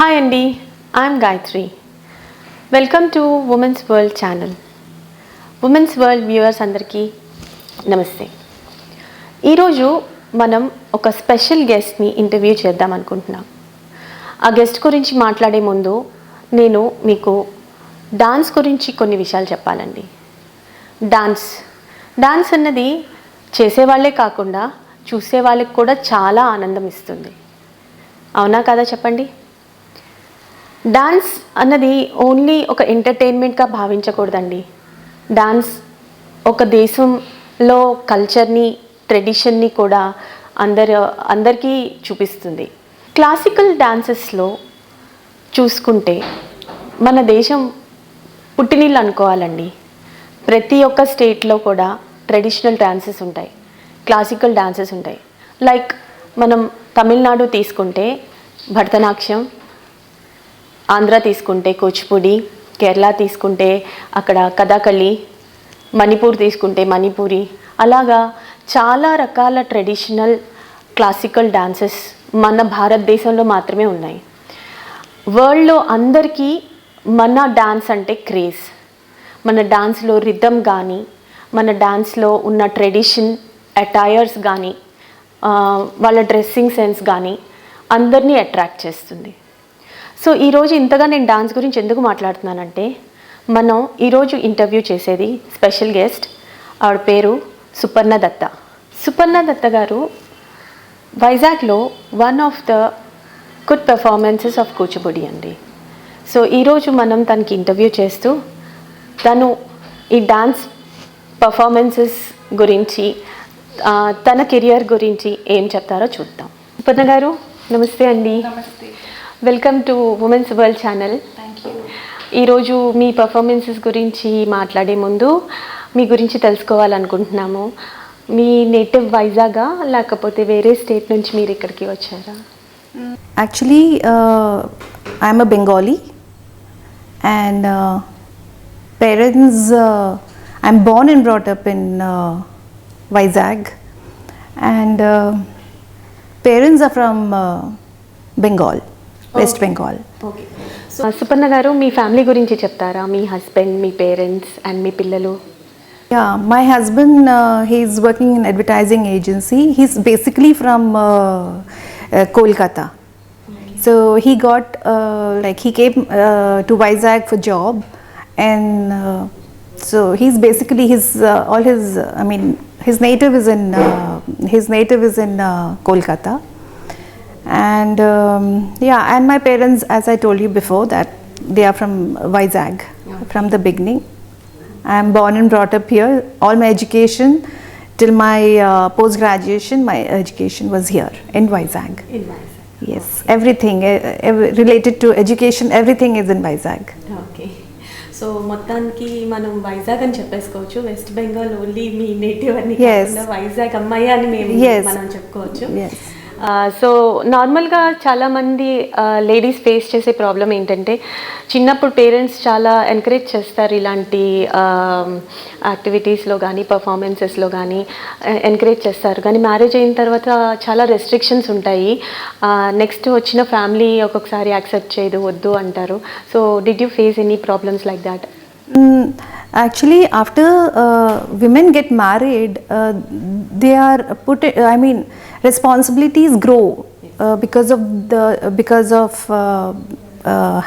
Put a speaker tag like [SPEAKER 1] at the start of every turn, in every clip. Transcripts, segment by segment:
[SPEAKER 1] Hi అండి, I'm Gayatri. Welcome to women's world channel. Women's world viewers అందరికీ నమస్తే. ఈరోజు మనం ఒక స్పెషల్ గెస్ట్ని ఇంటర్వ్యూ చేద్దాం అనుకుంటున్నాం. ఆ గెస్ట్ గురించి మాట్లాడే ముందు నేను మీకు డాన్స్ గురించి కొన్ని విషయాలు చెప్పాలండి. డాన్స్ అన్నది చేసేవాళ్ళే కాకుండా చూసే వాళ్ళకి కూడా చాలా ఆనందం ఇస్తుంది. అవునా కదా చెప్పండి? డాన్స్ అన్నది ఓన్లీ ఒక ఎంటర్టైన్మెంట్గా భావించకూడదండి. డాన్స్ ఒక దేశంలో కల్చర్ని, ట్రెడిషన్ని కూడా అందరికీ చూపిస్తుంది. క్లాసికల్ డాన్సెస్లో చూసుకుంటే మన దేశం పుట్టినిల్లు అనుకోవాలండి. ప్రతి ఒక్క స్టేట్లో కూడా ట్రెడిషనల్ డాన్సెస్ ఉంటాయి, క్లాసికల్ డాన్సెస్ ఉంటాయి. లైక్ మనం తమిళనాడు తీసుకుంటే భరతనాట్యం, ఆంధ్ర తీసుకుంటే కూచిపూడి, కేరళ తీసుకుంటే అక్కడ కథాకళి, మణిపూర్ తీసుకుంటే మణిపూరి, అలాగా చాలా రకాల ట్రెడిషనల్ క్లాసికల్ డాన్సెస్ మన భారతదేశంలో మాత్రమే ఉన్నాయి. వరల్డ్లో అందరికీ మన డాన్స్ అంటే క్రేజ్. మన డాన్స్లో రిథమ్ కానీ, మన డాన్స్లో ఉన్న ట్రెడిషన్ అటైర్స్ కానీ, వాళ్ళ డ్రెస్సింగ్ సెన్స్ కానీ అందరినీ అట్రాక్ట్ చేస్తుంది. సో ఈరోజు ఇంతగా నేను డాన్స్ గురించి ఎందుకు మాట్లాడుతున్నానంటే, మనం ఈరోజు ఇంటర్వ్యూ చేసేది స్పెషల్ గెస్ట్. ఆవిడ పేరు సుపర్ణ దత్త. సుపర్ణ దత్త గారు వైజాగ్లో one of the good performances of Kuchipudi అండి. సో ఈరోజు మనం తనకి ఇంటర్వ్యూ చేస్తూ తను ఈ డాన్స్ పర్ఫార్మెన్సెస్ గురించి, తన కెరియర్ గురించి ఏం చెప్తారో చూద్దాం. సుపర్ణ గారు నమస్తే అండి.
[SPEAKER 2] నమస్తే.
[SPEAKER 1] Welcome to women's world channel.
[SPEAKER 2] Thank you.
[SPEAKER 1] ఈరోజు మీ పర్ఫార్మెన్సెస్ గురించి మాట్లాడే ముందు మీ గురించి తెలుసుకోవాలనుకుంటున్నాము. మీ నేటివ్ వైజాగా లేకపోతే వేరే స్టేట్ నుంచి మీరు ఇక్కడికి వచ్చారా?
[SPEAKER 2] Actually I'm a Bengali and parents I'm born and brought up in Vizag and parents are from Bengal, west Bengal.
[SPEAKER 1] Okay. So Suparna garu మీ ఫ్యామిలీ గురించి చెప్తారా? మీ హస్బెండ్, మీ పేరెంట్స్ అండ్ మీ పిల్లలు.
[SPEAKER 2] Yeah, my husband, he's working in advertising agency. He's basically from Kolkata.
[SPEAKER 1] Okay.
[SPEAKER 2] So he got, he came to Vizag for job and so he's basically, his native is in Kolkata. And and my parents, as I told you before, that they are from Vizag.
[SPEAKER 1] Okay.
[SPEAKER 2] From the beginning. I am born and brought up here. All my education till my post-graduation, my education was here in Vizag.
[SPEAKER 1] In Vizag.
[SPEAKER 2] Yes, everything related to education, everything is in Vizag.
[SPEAKER 1] Okay. So మొత్తానికి మనం వైజాగ్ అని చెప్పేసుకోవచ్చు. West Bengal only మీ native అని కాకుండా వైజాగ్ అమ్మాయి అని మనం చెప్పుకోవచ్చు.
[SPEAKER 2] Yes.
[SPEAKER 1] So నార్మల్గా చాలామంది లేడీస్ ఫేస్ చేసే ప్రాబ్లం ఏంటంటే, చిన్నప్పుడు పేరెంట్స్ చాలా ఎంకరేజ్ చేస్తారు ఇలాంటి యాక్టివిటీస్లో కానీ పర్ఫార్మెన్సెస్లో కానీ ఎంకరేజ్ చేస్తారు. కానీ మ్యారేజ్ అయిన తర్వాత చాలా రెస్ట్రిక్షన్స్ ఉంటాయి. నెక్స్ట్ వచ్చిన ఫ్యామిలీ ఒక్కొక్కసారి యాక్సెప్ట్ చేయదు, వద్దు అంటారు. So did you face any problems like that?
[SPEAKER 2] Actually, after women get married, they are responsibilities grow because of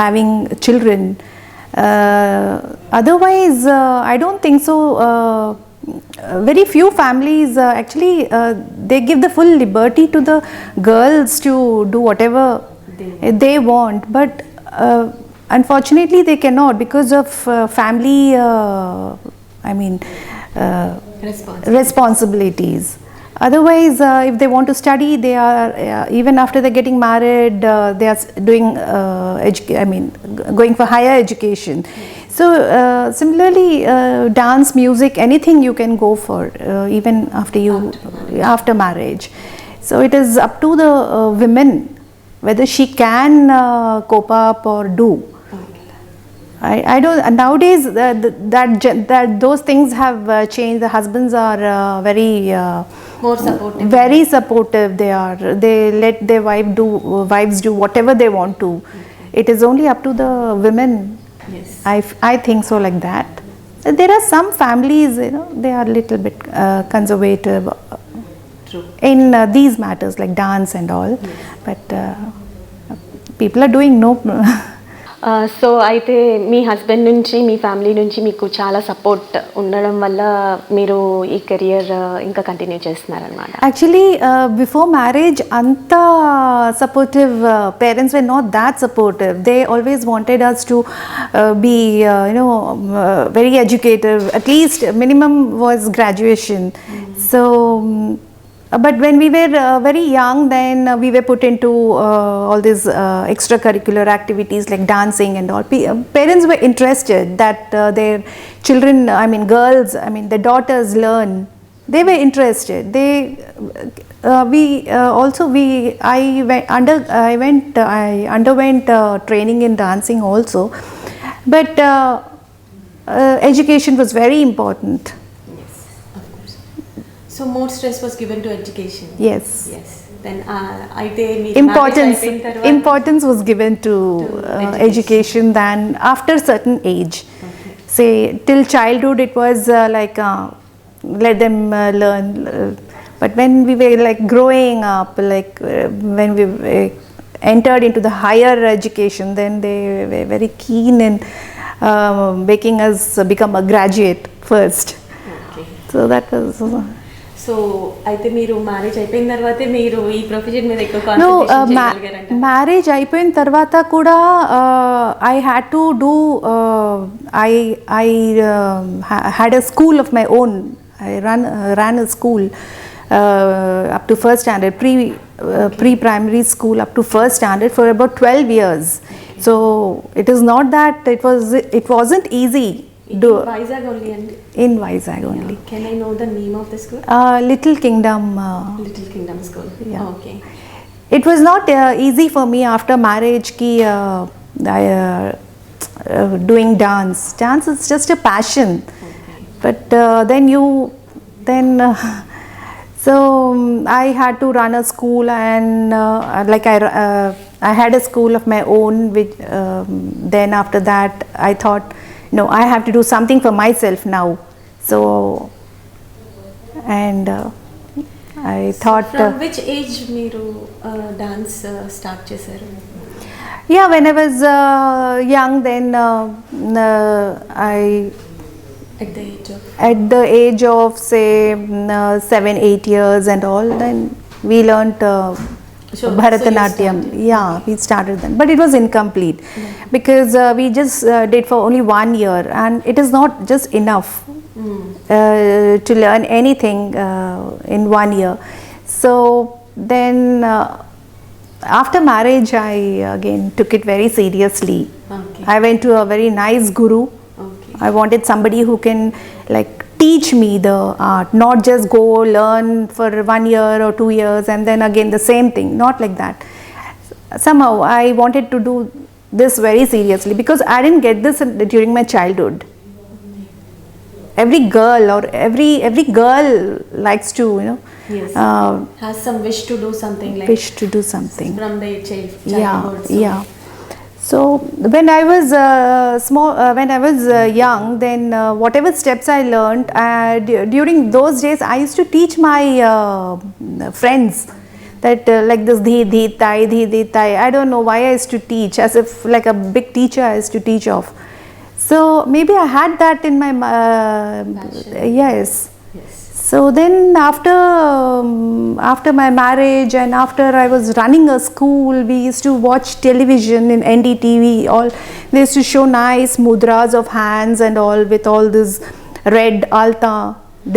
[SPEAKER 2] having children. Otherwise, I don't think so. Very few families they give the full liberty to the girls to do whatever they want, but unfortunately they cannot because of family responsibilities. Otherwise, if they want to study, they are even after they're getting married, they are doing going for higher education. So similarly, dance, music, anything you can go for even after marriage. So it is up to the women whether she can cope up or do. I don't. Nowadays, that those things have changed. The husbands are very
[SPEAKER 1] more supportive.
[SPEAKER 2] Very supportive. They let their wives do whatever they want to. It is only up to the women.
[SPEAKER 1] Yes.
[SPEAKER 2] I think so, like that. There are some families, you know, they are little bit conservative
[SPEAKER 1] True.
[SPEAKER 2] in these matters like dance and all, but people are doing no.
[SPEAKER 1] So అయితే మీ husband నుంచి మీ family నుంచి మీకు చాలా support ఉండడం వల్ల మీరు ఈ career ఇంకా కంటిన్యూ చేస్తున్నారనమాట.
[SPEAKER 2] Actually, before marriage, anta supportive parents were not that supportive. They always wanted us to be, very educated. At least minimum was graduation. So. But when we were very young, then we were put into all these extracurricular activities like dancing and all. Parents were interested that their children, girls, their daughters learn. They were interested. I underwent training in dancing also, but education was very important.
[SPEAKER 1] So more stress was given to education.
[SPEAKER 2] Yes.
[SPEAKER 1] Then అయితే
[SPEAKER 2] importance was given to education than after certain age. Say till childhood it was let them learn, but when we were like growing up, when we entered into the higher education, then they were very keen in making us become a graduate first.
[SPEAKER 1] Okay.
[SPEAKER 2] So that was.
[SPEAKER 1] So అయితే మీరు marriage అయిపోయిన తర్వాతే మీరు ఈ profession మీద ఎక్కువ concentration చేయగలిగారంట.
[SPEAKER 2] Marriage అయిపోయిన తర్వాత కూడా I had to do I had a school of my own. I ran a school up to first standard, pre-primary school up to first standard for about 12 years. So it is not that it wasn't easy.
[SPEAKER 1] Vizag only and
[SPEAKER 2] in Vizag only.
[SPEAKER 1] Can I know the name of the school?
[SPEAKER 2] Little Kingdom.
[SPEAKER 1] Little Kingdom School.
[SPEAKER 2] Yeah.
[SPEAKER 1] Okay.
[SPEAKER 2] It was not easy for me after marriage ki doing dance. Dance is just a passion.
[SPEAKER 1] Okay.
[SPEAKER 2] But so I had to run a school, and I had a school of my own, which then after that I thought, no, I have to do something for myself now. So, and I thought.
[SPEAKER 1] From which age మీరు dance start చేశారు?
[SPEAKER 2] Yeah, when I was young, then I. At the age of say 7-8 years and all, then we learnt. Bharatanatyam. We started then, but it was incomplete because we just did for only 1 year, and it is not just enough to learn anything in 1 year. So then after marriage, I again took it very seriously.
[SPEAKER 1] Okay.
[SPEAKER 2] I went to a very nice guru.
[SPEAKER 1] Okay.
[SPEAKER 2] I wanted somebody who can teach me the art, not just go learn for 1 year or 2 years and then again the same thing, not like that. Somehow I wanted to do this very seriously because I didn't get this during my childhood. Every girl or every girl likes to,
[SPEAKER 1] Yes. Has some wish to do something
[SPEAKER 2] wish to do something
[SPEAKER 1] from their childhood.
[SPEAKER 2] Yeah. So when I was young, then whatever steps I learned during those days, I used to teach my friends that like this dhi tai. I don't know why I used to teach, as if like a big teacher I used to teach of. So maybe I had that in my yes. So then after my marriage and after I was running a school, we used to watch television in NDTV. They used to show nice mudras of hands and all with all this red alta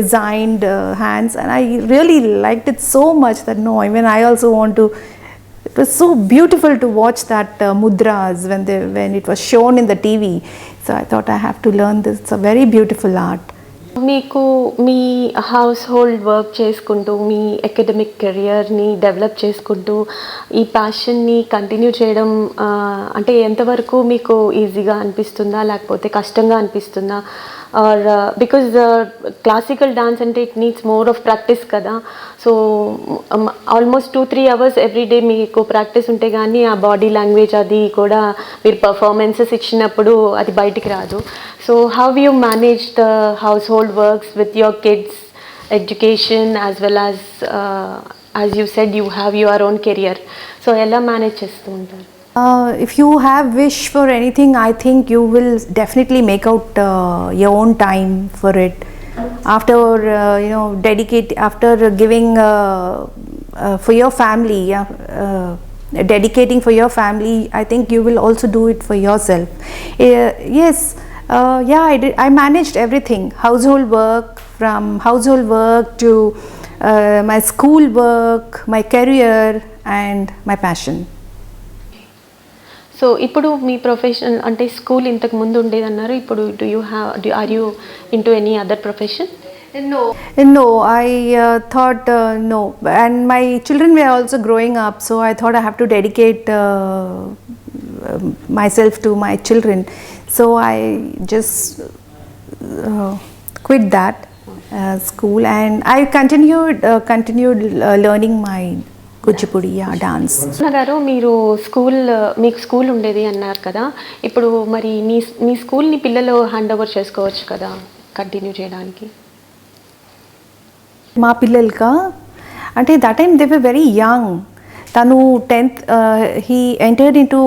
[SPEAKER 2] designed hands, and I really liked it so much that even I also want to. It was so beautiful to watch that mudras when it was shown in the TV. So I thought I have to learn this. It's a very beautiful art.
[SPEAKER 1] మీకు మీ house hold work చేసుకుంటూ మీ academic కెరియర్ని develop చేసుకుంటూ ఈ ప్యాషన్ని continue చేయడం అంటే ఎంతవరకు మీకు ఈజీగా అనిపిస్తుందా లేకపోతే కష్టంగా అనిపిస్తుందా? ఆర్ బికాజ్ క్లాసికల్ డాన్స్ అంటే it needs more of practice కదా. So almost 2-3 hours every day మీకు ప్రాక్టీస్ ఉంటే కానీ ఆ బాడీ లాంగ్వేజ్ అది కూడా మీరు పర్ఫార్మెన్సెస్ ఇచ్చినప్పుడు అది బయటికి రాదు. So how you manage the house hold works with your kids education as well as you said you have your own career. So ఎలా మేనేజ్ చేస్తూ ఉంటారు?
[SPEAKER 2] If you have wish for anything, I think you will definitely make out your own time for it. After after giving for your family, dedicating for your family, I think you will also do it for yourself. Yes, I managed everything, household work, from household work to my school work, my career and my passion.
[SPEAKER 1] So ఇప్పుడు మీ profession అంటే school ఇంతకు ముందు ఉండేదన్నారు, ఇప్పుడు are you into any other profession?
[SPEAKER 2] No, I thought no, and my children were also growing up, so I thought I have to dedicate myself to my children. So I just quit that school, and I continued learning my Kuchipudi dance.
[SPEAKER 1] గారు మీరు మీకు school ఉండేది అన్నారు కదా, ఇప్పుడు మరి మీ స్కూల్ని పిల్లలు హ్యాండ్ ఓవర్ చేసుకోవచ్చు కదా కంటిన్యూ చేయడానికి?
[SPEAKER 2] మా పిల్లలకా అంటే that time they were very young. తను 10th he entered into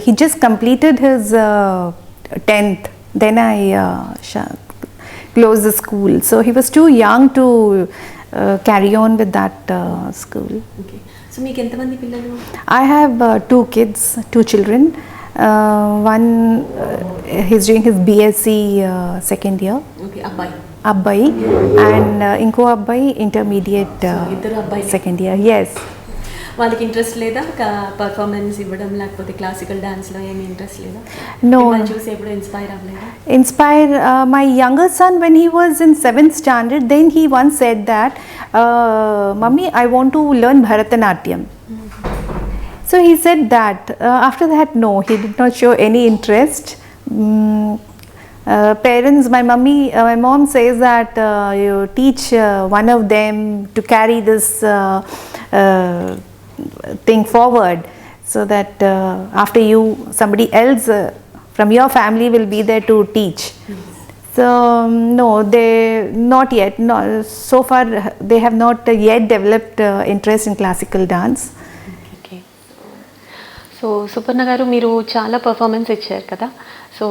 [SPEAKER 2] he just completed his 10th, then I closed the school, so he was too young to carry on with that school.
[SPEAKER 1] Okay. So మీకు ఎంతమంది పిల్లలు?
[SPEAKER 2] I have 2 kids, 2 children. One he's doing his BSc second year.
[SPEAKER 1] Okay,
[SPEAKER 2] అబ్బాయి and ఇంకో అబ్బాయి intermediate second year. Yes.
[SPEAKER 1] వాళ్ళకి interest లేదా performance ఇవ్వడం, లేకపోతే క్లాసికల్ డాన్స్లో ఏమి ఇంట్రెస్ట్ లేదా?
[SPEAKER 2] No.
[SPEAKER 1] చూసి ఎప్పుడు ఇన్స్పైర్ అవ్వలేదా?
[SPEAKER 2] My younger son, when he was in 7th standard, then he once said that mummy, I want to learn Bharatanatyam. So he said that after that no, he did not show any interest. Parents, my mom says that you teach one of them to carry this thing forward, so that after you, somebody else from your family will be there to teach. So no, they not yet. No, so far they have not yet developed interest in classical dance.
[SPEAKER 1] Okay. So Suparna garu, మీరు చాలా performance ఇచ్చారు కదా, so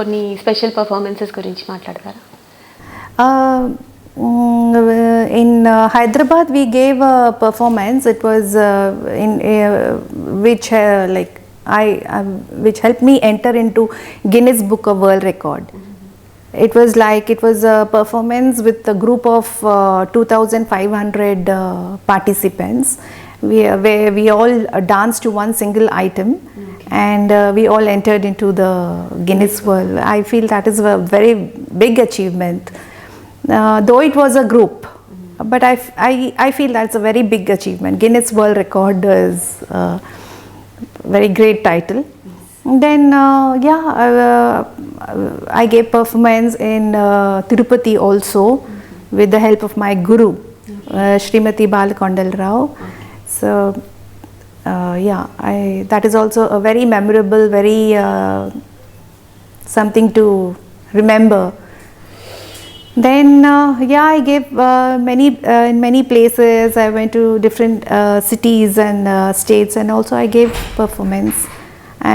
[SPEAKER 1] కొన్ని special performances గురించి మాట్లాడతారా?
[SPEAKER 2] In Hyderabad we gave a performance. It was which helped me enter into Guinness Book of World Record. It was a performance with a group of 2,500 participants. Where we all danced to one single item, and we all entered into the Guinness World. I feel that is a very big achievement. Though it was a group, but I feel that's a very big achievement. Guinness World Record is a very great title. Then I gave performance in Tirupati also, with the help of my guru, Srimati Balakondal Rao. So that is also a very memorable, very something to remember. Then I gave in many places. I went to different cities and states, and also I gave performance.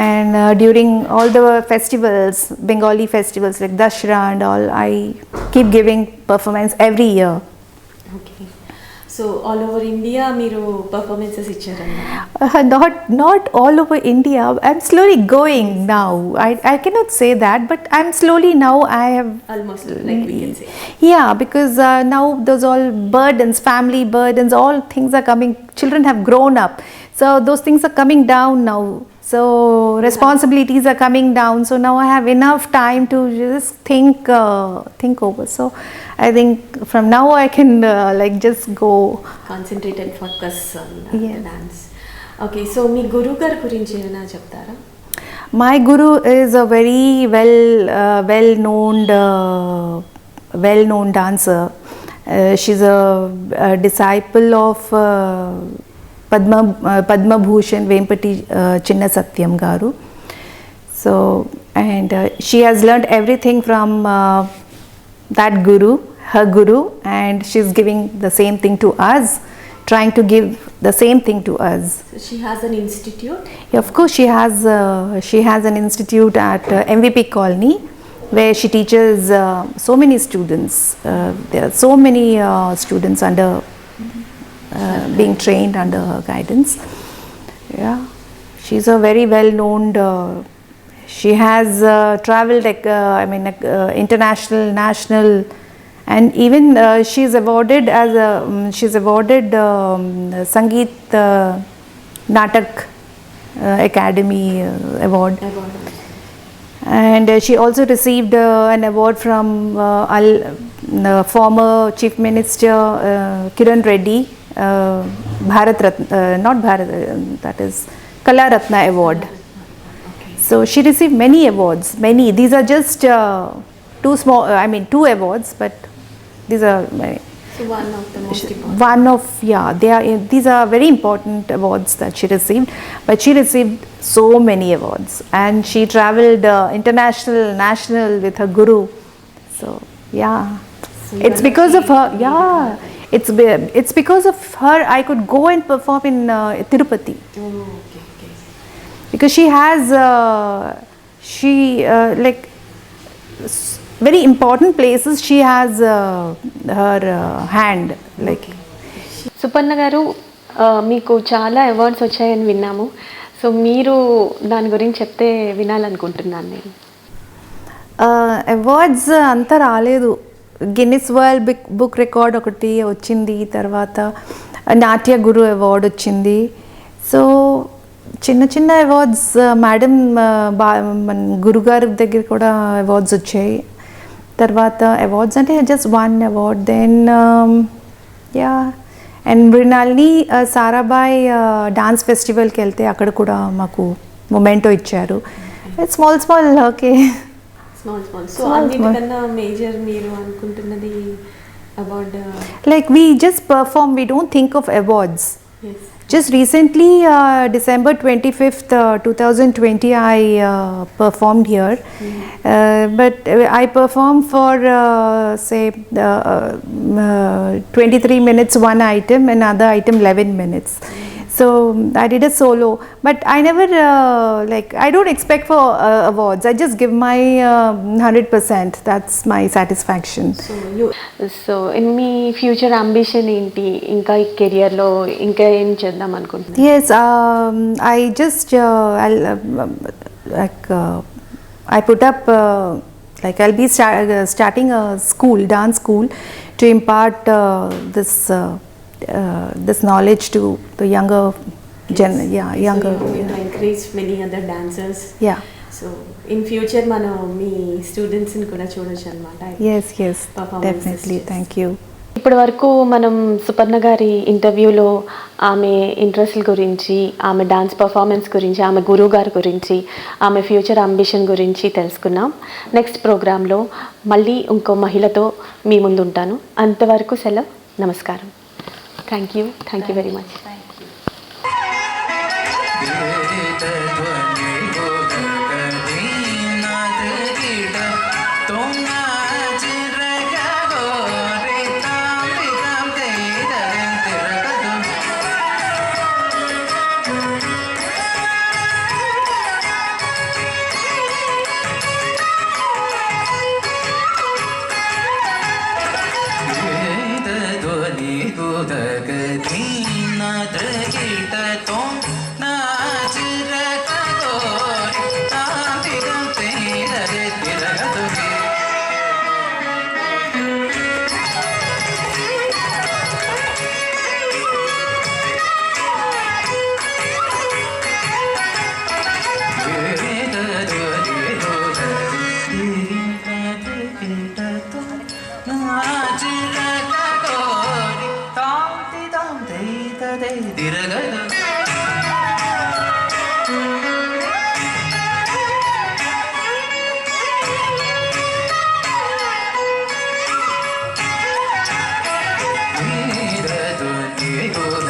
[SPEAKER 2] And during all the festivals, Bengali festivals like Dashra and all, I keep giving performance every year.
[SPEAKER 1] Okay. So all over India మీరు performances ఇచ్చారన్నా?
[SPEAKER 2] Not all over India. I'm slowly going now. I cannot say that, but I'm slowly now. I have
[SPEAKER 1] almost, like we can say.
[SPEAKER 2] Yeah, because now those all burdens, family burdens, all things are coming. Children have grown up, so those things are coming down now. So responsibilities are coming down. So now I have enough time to just think over. So I think from now I can just go
[SPEAKER 1] concentrate and focus on the dance. Okay, so మీ గురువు గారి గురించి ఏమైనా చెప్తారా?
[SPEAKER 2] My guru is a very well known dancer. She's a disciple of Padma Bhushan Vempati Chinna Satyam Garu. So, and she has learned everything from that guru, her guru, and she's giving the same thing to us, trying to give the same thing to us.
[SPEAKER 1] So she has an institute?
[SPEAKER 2] Yeah, of course, she has an institute at MVP Colony, where she teaches so many students. There are so many students under being trained under her guidance. Yeah, she's a very well known. She has traveled international, national, and even she's awarded as a Sangeet Natak Academy Award. And she also received an award from former Chief Minister Kiran Reddy, that is Kala Ratna Award. So she received many awards. These are just two awards, but these are
[SPEAKER 1] So one of the most important.
[SPEAKER 2] these are very important awards that she received. But she received so many awards, and she traveled international, national with her guru. So yeah, it's because of her. Yeah, it's because of her I could go and perform in Tirupati.
[SPEAKER 1] Okay.
[SPEAKER 2] Because she has very important places she has her hand, like.
[SPEAKER 1] Suparna గారు, మీకు చాలా awards వచ్చాయని విన్నాము. So మీరు దాని గురించి చెప్తే వినాలనుకుంటున్నాను నేను.
[SPEAKER 2] అవార్డ్స్ అంతా రాలేదు. గిన్నిస్ వరల్డ్ బుక్ రికార్డ్ ఒకటి వచ్చింది, తర్వాత నాట్య గురు అవార్డ్ వచ్చింది. సో చిన్న అవార్డ్స్ మేడం మన గురుగారి దగ్గర కూడా అవార్డ్స్ వచ్చాయి. తర్వాత అవార్డ్స్ అంటే just one award. Then and Mrinalini Sarabhai dance ఫెస్టివల్కి వెళ్తే అక్కడ కూడా మాకు మొమెంటో ఇచ్చారు. Small okay.
[SPEAKER 1] సో అన్నిటికన్నా మేజర్ మీరు అనుకుంటున్నది award?
[SPEAKER 2] Like we just perform, we don't think of awards. Just recently, December 25th, 2020, I performed here. But I performed for, say, 23 minutes one item, another item 11 minutes. So I did a solo. But I never, I don't expect for awards. I just give my 100%. That's my satisfaction.
[SPEAKER 1] So me future ambition ఏంటి? ఇంకా ఈ కెరియర్లో ఇంకా ఏం చేద్దాం అనుకుంటున్నారు?
[SPEAKER 2] Yes, I put up, I'll be starting a school, dance school, to impart this knowledge to the younger younger.
[SPEAKER 1] So you encourage many other dancers.
[SPEAKER 2] Yeah.
[SPEAKER 1] So in future మనం మీ స్టూడెంట్స్ని కూడా చూడొచ్చు అన్నమాట.
[SPEAKER 2] Yes, definitely. Thank you.
[SPEAKER 1] ఇప్పటి వరకు మనం సుపర్ణ గారి ఇంటర్వ్యూలో ఆమె ఇంట్రెస్ట్ల గురించి, ఆమె డాన్స్ పర్ఫార్మెన్స్ గురించి, ఆమె గురువు గారి గురించి, ఆమె ఫ్యూచర్ అంబిషన్ గురించి తెలుసుకున్నాం. నెక్స్ట్ ప్రోగ్రాంలో మళ్ళీ ఇంకో మహిళతో మీ ముందు ఉంటాను. అంతవరకు సెలవు. నమస్కారం. Thank you very much.
[SPEAKER 3] diragada ஐயோ